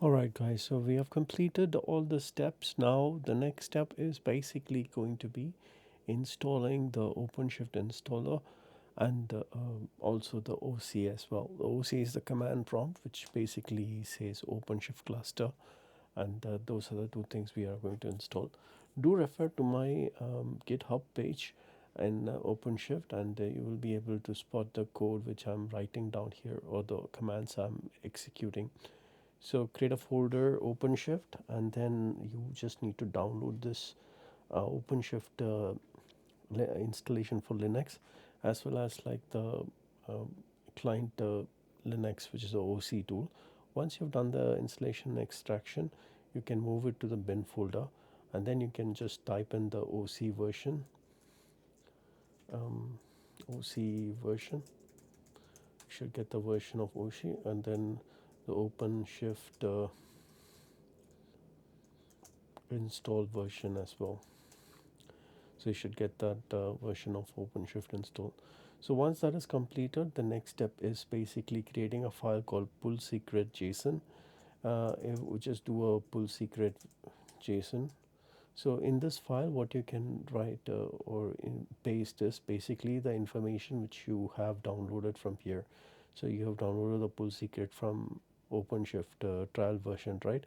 All right, guys, so we have completed all the steps. Now, the next step is basically going to be installing the OpenShift installer and also the OC as well. The OC is the command prompt, which basically says OpenShift Cluster, and those are the two things we are going to install. Do refer to my GitHub page in OpenShift, and you will be able to spot the code which I'm writing down here or the commands I'm executing. So create a folder OpenShift, and then you just need to download this OpenShift installation for Linux, as well as like the um, client Linux, which is the OC tool. Once you've done the installation and extraction, you can move it to the bin folder, and then you can just type in the OC version. Um, OC version, you should get the version of OC, and then the OpenShift install version as well. So you should get that version of OpenShift installed. So once that is completed, the next step is basically creating a file called pull secret JSON. If we just do a pull secret JSON. So in this file, what you can write or paste is basically the information which you have downloaded from here. So you have downloaded the pull secret from OpenShift trial version, right?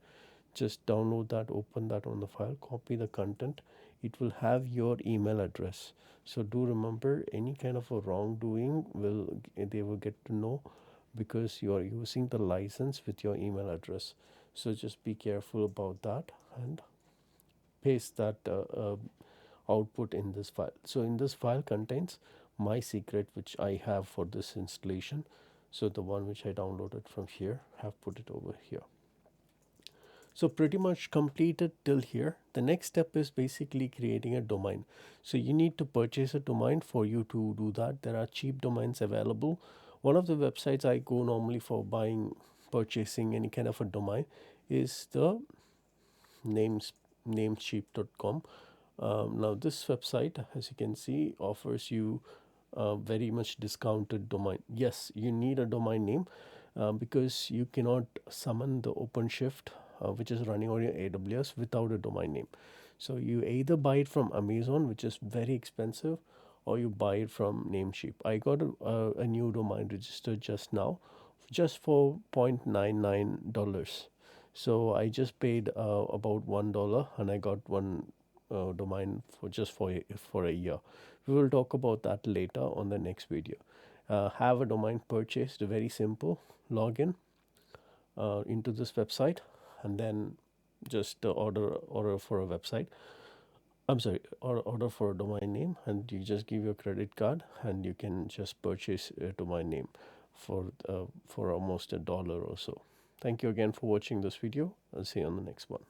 Just download that, open that on the file, copy the content. It will have your email address. So do remember, any kind of a wrongdoing will they will get to know, because you are using the license with your email address. So just be careful about that and paste that output in this file. So in this file contains my secret which I have for this installation. So the one which I downloaded from here, have put it over here. So pretty much completed till here. The next step is basically creating a domain. So you need to purchase a domain. For you to do that, there are cheap domains available. One of the websites I go normally for purchasing any kind of a domain is the names namecheap.com. Now this website, as you can see, offers you very much discounted domain. Yes, you need a domain name because you cannot summon the OpenShift which is running on your AWS without a domain name. So you either buy it from Amazon, which is very expensive, or you buy it from Namecheap. I got a new domain registered just now, just for $0.99. So I just paid about $1, and I got one domain for just for a year. We will talk about that later on the next video. Have a domain purchased, very simple. Log in into this website, and then just order for a website. I'm sorry, order for a domain name, and you just give your credit card, and you can just purchase a domain name for almost $1 or so. Thank you again for watching this video. I'll see you on the next one.